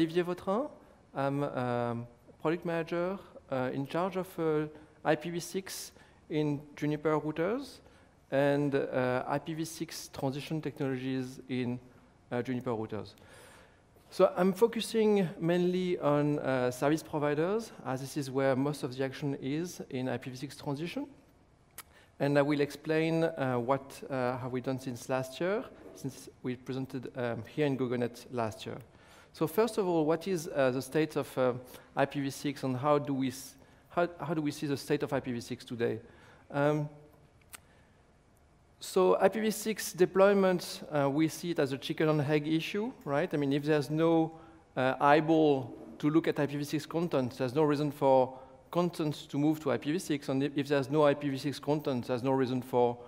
Olivier Vautrin. I'm a product manager in charge of IPv6 in Juniper routers and IPv6 transition technologies in Juniper routers. So I'm focusing mainly on service providers, as this is where most of the action is in IPv6 transition. And I will explain what have we done since last year, since we presented here in GoGoNet last year. So first of all, what is the state of IPv6 and how do we see the state of IPv6 today? So IPv6 deployment, we see it as a chicken and egg issue, right? I mean, if there's no eyeball to look at IPv6 content, there's no reason for content to move to IPv6, and if there's no IPv6 content, there's no reason for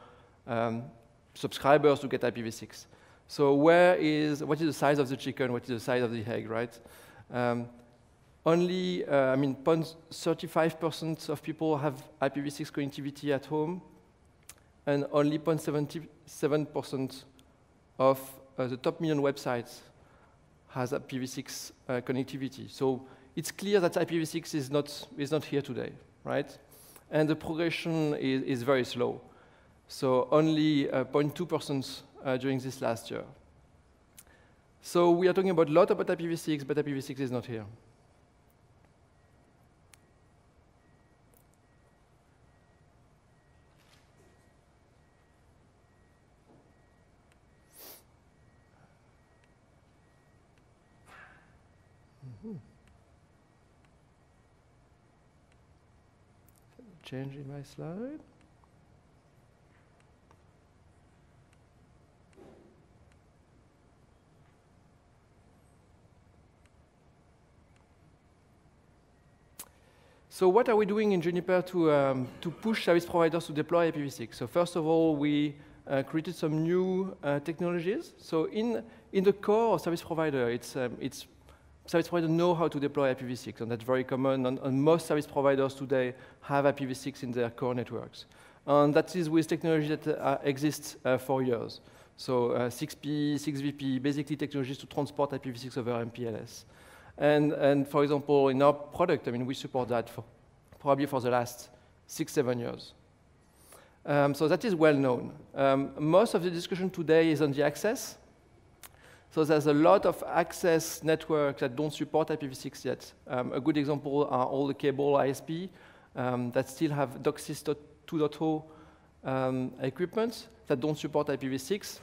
subscribers to get IPv6. So what is the size of the chicken, what is the size of the egg, right? Only, I mean, 0.35% of people have IPv6 connectivity at home, and only 0.77% of the top million websites has IPv6 connectivity. So it's clear that IPv6 is not here today, right? And the progression is very slow. So only 0.2% during this last year. So we are talking about a lot about IPv6, but IPv6 is not here. Changing my slide. So what are we doing in Juniper to push service providers to deploy IPv6? So first of all, we created some new technologies. So in the core of service provider, service providers know how to deploy IPv6, and that's very common, and most service providers today have IPv6 in their core networks. And that is with technology that exists for years. So 6P, 6VP, basically technologies to transport IPv6 over MPLS. And for example, in our product, I mean, we support that probably for the last 6-7 years. So that is well known. Most of the discussion today is on the access. So there's a lot of access networks that don't support IPv6 yet. A good example are all the cable ISP that still have DOCSIS 2.0 equipment that don't support IPv6.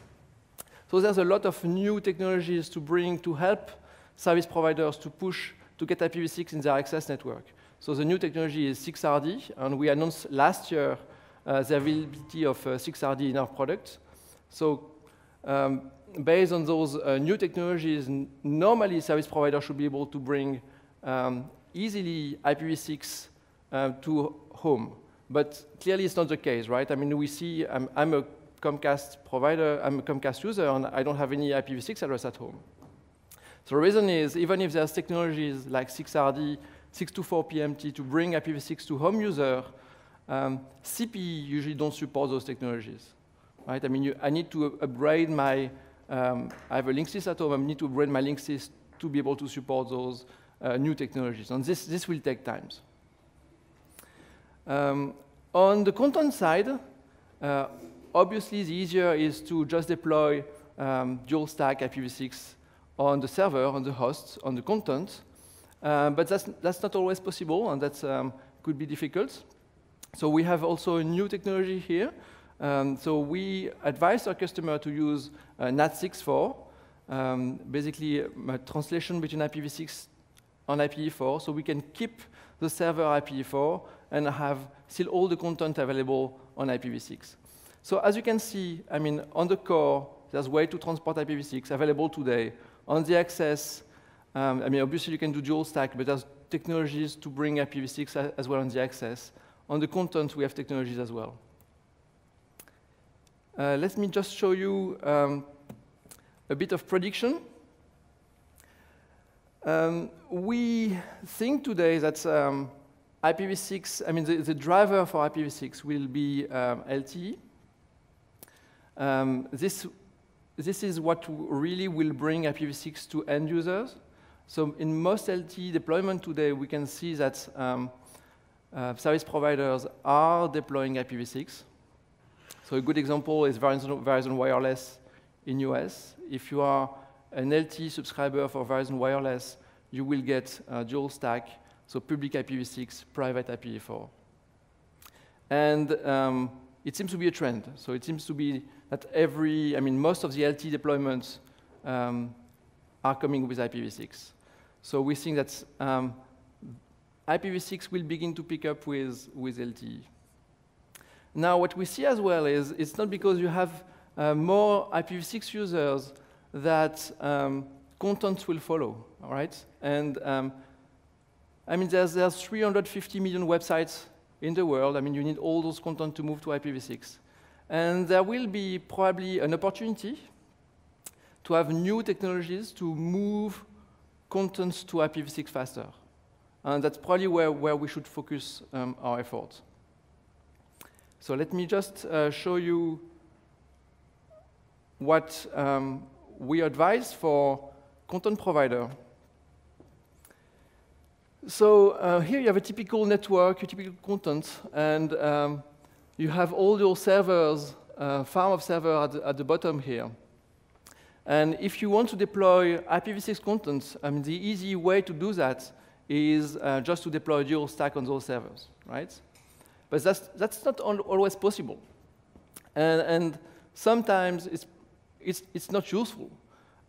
So there's a lot of new technologies to bring to help service providers to push to get IPv6 in their access network. So the new technology is 6RD, and we announced last year the availability of 6RD in our product. So based on those new technologies, normally service providers should be able to bring easily IPv6 to home. But clearly it's not the case, right? I mean, we see I'm a Comcast provider, I'm a Comcast user, and I don't have any IPv6 address at home. So the reason is, even if there's technologies like 6RD, 624PMT to bring IPv6 to home user, CPE usually don't support those technologies, right? I mean, I need to upgrade my I have a Linksys at home. I need to upgrade my Linksys to be able to support those new technologies. And this will take time. On the content side, obviously the easier is to just deploy dual stack IPv6 on the server, on the host, on the content. But that's not always possible, and that could be difficult. So we have also a new technology here. So we advise our customer to use NAT6.4, basically a translation between IPv6 and IPv4, so we can keep the server IPv4 and have still all the content available on IPv6. So as you can see, I mean, on the core, there's a way to transport IPv6 available today. On the access, I mean, obviously you can do dual stack, but there's technologies to bring IPv6 as well on the access. On the content, we have technologies as well. Let me just show you a bit of prediction. We think today that IPv6, I mean, the driver for IPv6 will be LTE. This is what really will bring IPv6 to end users. So in most LTE deployment today, we can see that service providers are deploying IPv6. So a good example is Verizon Wireless in US. If you are an LTE subscriber for Verizon Wireless, you will get dual stack, so public IPv6, private IPv4. And it seems to be a trend. So it seems to be that most of the LTE deployments are coming with IPv6. So we think that IPv6 will begin to pick up with LTE. Now, what we see as well is it's not because you have more IPv6 users that content will follow, all right? And there's 350 million websites in the world. You need all those content to move to IPv6. And there will be probably an opportunity to have new technologies to move content to IPv6 faster. And that's probably where we should focus our efforts. So let me just show you what we advise for content provider. So here you have a typical network, a typical content, and you have all your servers, farm of server at the bottom here. And if you want to deploy IPv6 content, the easy way to do that is just to deploy dual stack on those servers, right? But that's not always possible. And sometimes it's not useful.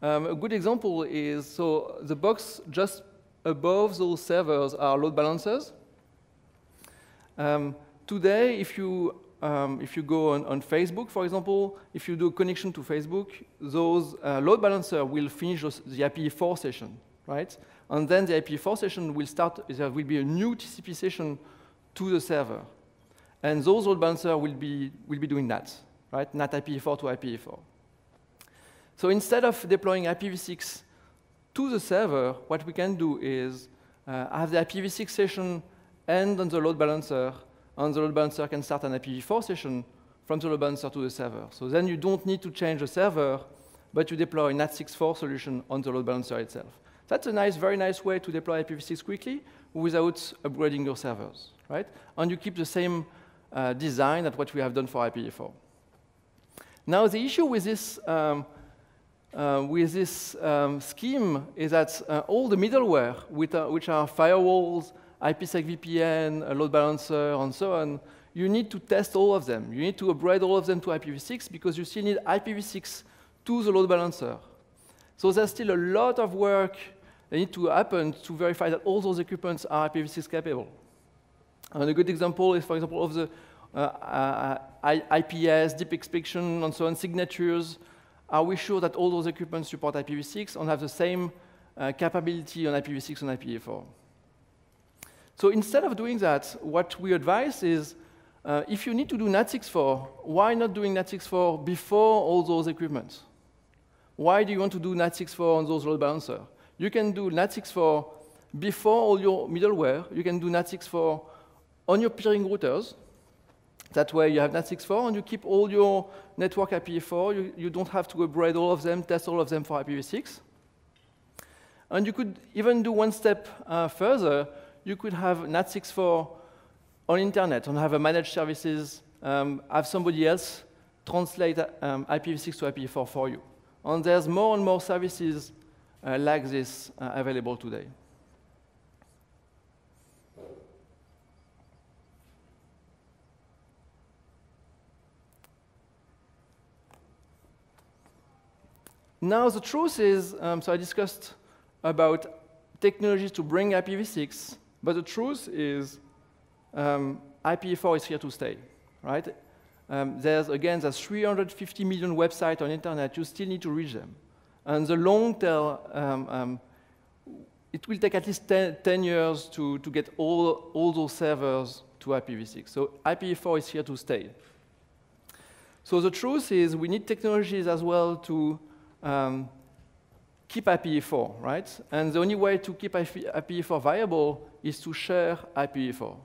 A good example is, so the box just above those servers are load balancers. Today, if you go on Facebook, for example, if you do a connection to Facebook, those load balancer will finish the IPv4 session, right? And then the IPv4 session will start, there will be a new TCP session to the server. And those load balancers will be doing that, right? Not IPv4 to IPv4. So instead of deploying IPv6 to the server, what we can do is have the IPv6 session end on the load balancer, and the load balancer can start an IPv4 session from the load balancer to the server. So then you don't need to change the server, but you deploy a NAT6.4 solution on the load balancer itself. That's a very nice way to deploy IPv6 quickly without upgrading your servers, right? And you keep the same design as what we have done for IPv4. Now, the issue with this scheme is that all the middleware, which are firewalls, IPsec VPN, a load balancer, and so on, you need to test all of them. You need to upgrade all of them to IPv6 because you still need IPv6 to the load balancer. So there's still a lot of work that needs to happen to verify that all those equipments are IPv6 capable. And a good example is, for example, of the IPS, deep inspection, and so on, signatures. Are we sure that all those equipments support IPv6 and have the same capability on IPv6 and IPv4? So instead of doing that, what we advise is, if you need to do NAT6.4, why not doing NAT6.4 before all those equipments? Why do you want to do NAT6.4 on those load balancers? You can do NAT6.4 before all your middleware. You can do NAT6.4 on your peering routers. That way you have NAT6.4 and you keep all your network IPv4. You don't have to upgrade all of them, test all of them for IPv6. And you could even do one step further. You could have NAT6.4 on internet and have a managed services, have somebody else translate IPv6 to IPv4 for you. And there's more and more services like this available today. Now the truth is, so I discussed about technologies to bring IPv6, but the truth is IPv4 is here to stay, right? There's 350 million websites on internet. You still need to reach them. And the long tail, it will take at least 10 years to get all those servers to IPv6. So IPv4 is here to stay. So the truth is we need technologies as well to keep IPv4, right? And the only way to keep IPv4 viable is to share IPv4.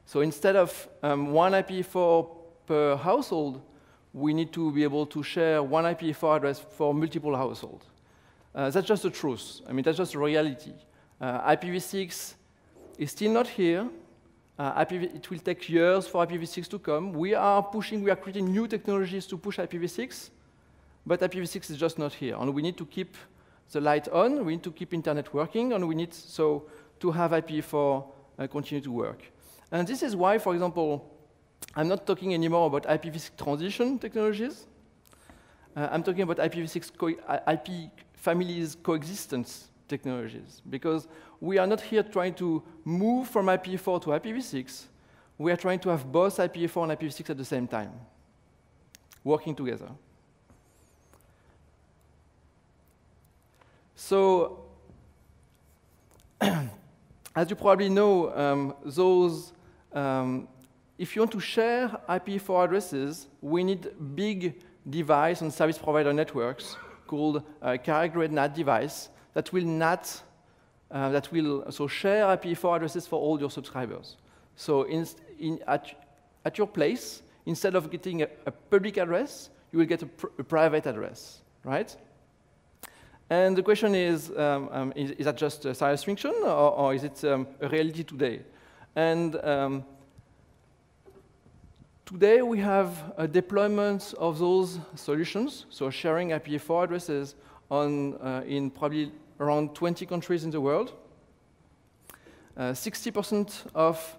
So instead of one IPv4 per household, we need to be able to share one IPv4 address for multiple households. That's just the truth. I mean, that's just the reality. IPv6 is still not here. It will take years for IPv6 to come. We are creating new technologies to push IPv6, but IPv6 is just not here. And we need to keep the light on, we need to keep internet working, and we need to have IPv4 continue to work. And this is why, for example, I'm not talking anymore about IPv6 transition technologies. I'm talking about IPv6 IP families coexistence technologies, because we are not here trying to move from IPv4 to IPv6. We are trying to have both IPv4 and IPv6 at the same time, working together. So, as you probably know, if you want to share IPv4 addresses, we need big device and service provider networks called carrier-grade NAT device that will share IPv4 addresses for all your subscribers. So at your place, instead of getting a public address, you will get a private address, right? And the question is that just a science fiction, or is it a reality today? And today we have a deployment of those solutions, so sharing IPv4 addresses in probably around 20 countries in the world. 60% of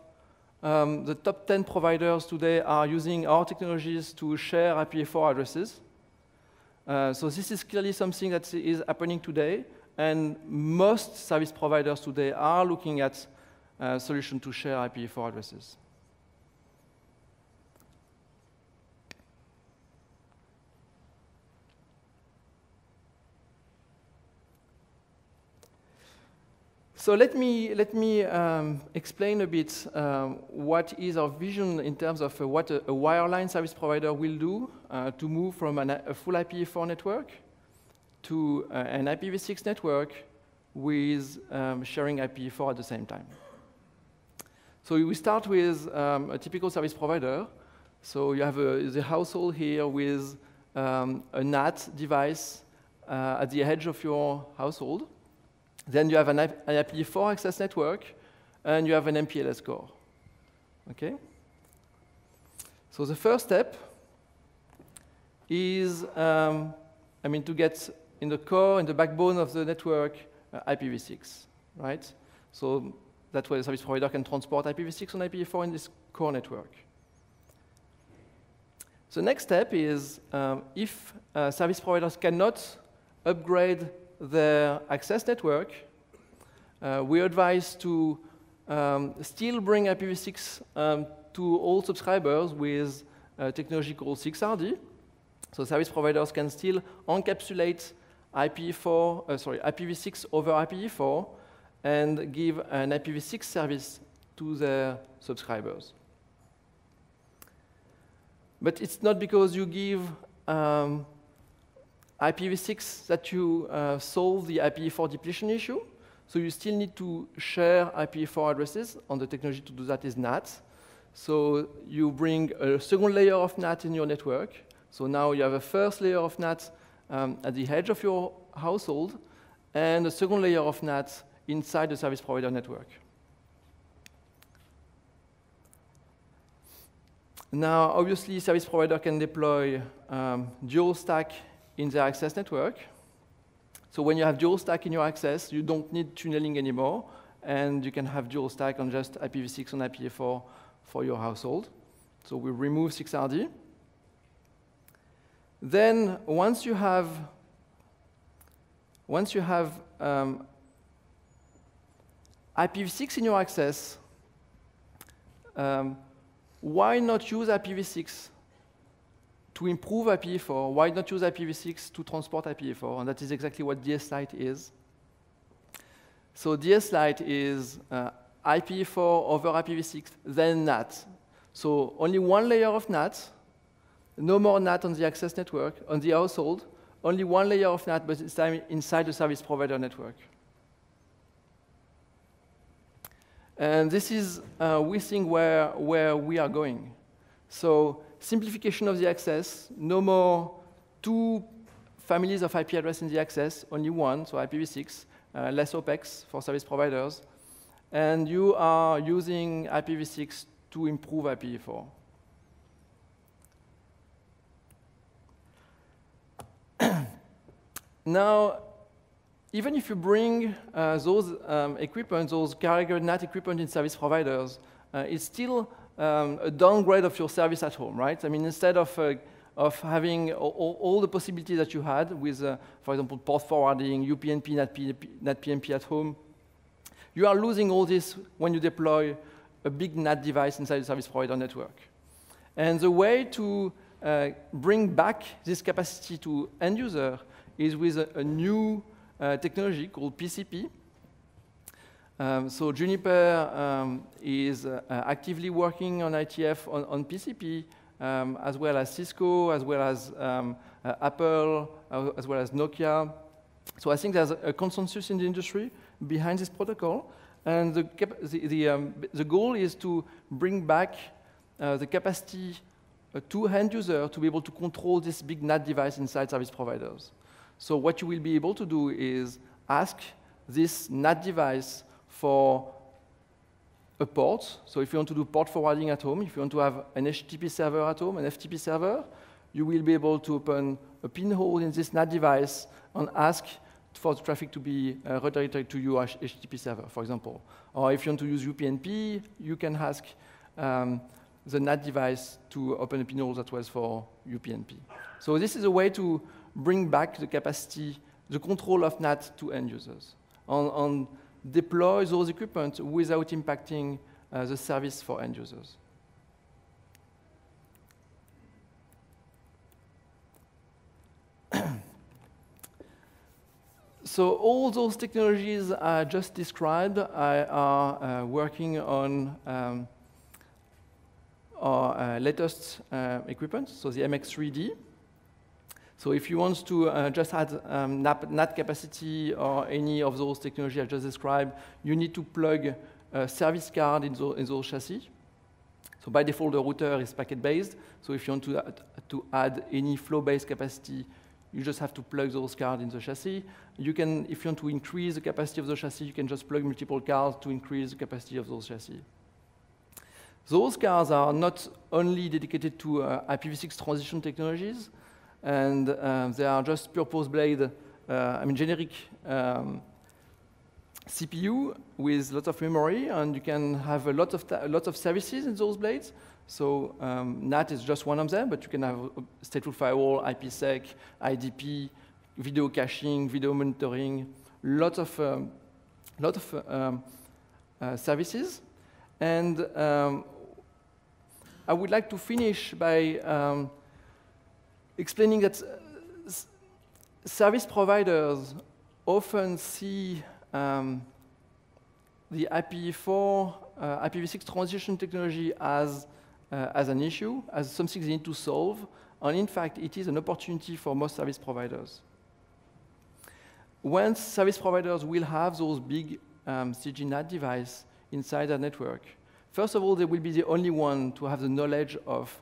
the top 10 providers today are using our technologies to share IPv4 addresses. So this is clearly something that is happening today, and most service providers today are looking at solutions to share IPv4 addresses. So let me explain a bit what is our vision in terms of what a wireline service provider will do to move from a full IPv4 network to an IPv6 network with sharing IPv4 at the same time. So we start with a typical service provider. So you have the household here with a NAT device at the edge of your household. Then you have an IPv4 access network, and you have an MPLS core. Okay? So the first step is, to get in the core, in the backbone of the network, IPv6, right? So that way the service provider can transport IPv6 and IPv4 in this core network. The next step is, if service providers cannot upgrade their access network, we advise to still bring IPv6 to all subscribers with technology called 6RD. So service providers can still encapsulate IPv6 over IPv4 and give an IPv6 service to their subscribers. But it's not because you give IPv6 that you solve the IPv4 depletion issue. So you still need to share IPv4 addresses, and the technology to do that is NAT. So you bring a second layer of NAT in your network. So now you have a first layer of NAT at the edge of your household, and a second layer of NAT inside the service provider network. Now, obviously, service provider can deploy dual stack in their access network. So when you have dual stack in your access, you don't need tunneling anymore, and you can have dual stack on just IPv6 and IPv4 for your household. So we remove 6RD. Then once you have IPv6 in your access, why not use IPv6 to improve IPv4? Why not use IPv6 to transport IPv4? And that is exactly what DS-Lite is. So DS-Lite is IPv4 over IPv6, then NAT. So only one layer of NAT, no more NAT on the access network, on the household, only one layer of NAT, but this time inside the service provider network. And this is, we think, where we are going. So simplification of the access, no more two families of IP address in the access, only one, so IPv6, less OPEX for service providers. And you are using IPv6 to improve IPv4. Now, even if you bring those equipment, those carrier NAT equipment in service providers, it's still a downgrade of your service at home, right? I mean, instead of having all the possibilities that you had with, for example, port forwarding, UPnP, NAT-PNP at home, you are losing all this when you deploy a big NAT device inside the service provider network. And the way to bring back this capacity to end user is with a new technology called PCP. So Juniper is actively working on ITF on PCP, as well as Cisco, as well as Apple, as well as Nokia. So I think there's a consensus in the industry behind this protocol. And the goal is to bring back the capacity to end user to be able to control this big NAT device inside service providers. So what you will be able to do is ask this NAT device for a port. So if you want to do port forwarding at home, if you want to have an HTTP server at home, an FTP server, you will be able to open a pinhole in this NAT device and ask for the traffic to be redirected to your HTTP server, for example. Or if you want to use UPnP, you can ask the NAT device to open a pinhole that was for UPnP. So this is a way to bring back the capacity, the control of NAT to end users, and deploy those equipment without impacting the service for end users. So all those technologies I just described are working on our latest equipment, so the MX3D. So if you want to just add NAT capacity or any of those technologies I just described, you need to plug a service card in those chassis. So by default, the router is packet-based. So if you want to add any flow-based capacity, you just have to plug those cards in the chassis. You can, if you want to increase the capacity of the chassis, you can just plug multiple cards to increase the capacity of those chassis. Those cards are not only dedicated to IPv6 transition technologies, and they are just purpose-built, generic CPU with lots of memory, and you can have a lot of services in those blades. So NAT is just one of them, but you can have stateful firewall, IPsec, IDP, video caching, video monitoring, lot of services. And I would like to finish by explaining that service providers often see the IPv4, IPv6 transition technology as an issue, as something they need to solve. And in fact, it is an opportunity for most service providers. Once service providers will have those big CGNAT devices inside their network, first of all, they will be the only one to have the knowledge of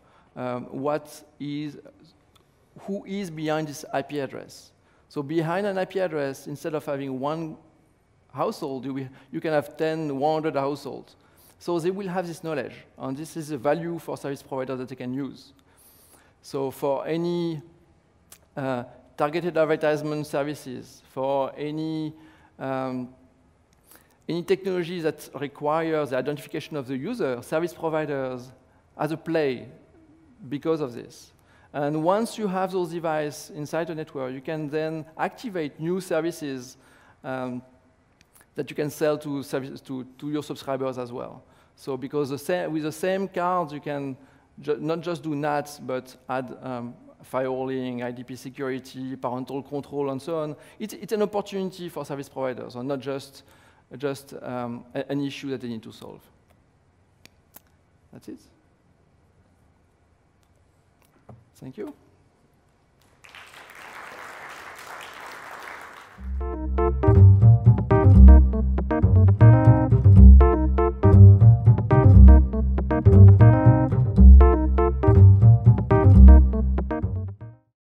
who is behind this IP address. So behind an IP address, instead of having one household, you can have 10, 100 households. So they will have this knowledge, and this is a value for service providers that they can use. So for any targeted advertisement services, for any technology that requires the identification of the user, service providers has a play because of this. And once you have those devices inside the network, you can then activate new services that you can sell to your subscribers as well. So because with the same cards, you can not just do NATs, but add firewalling, IDP security, parental control, and so on. It's an opportunity for service providers, and not just an issue that they need to solve. That's it. Thank you.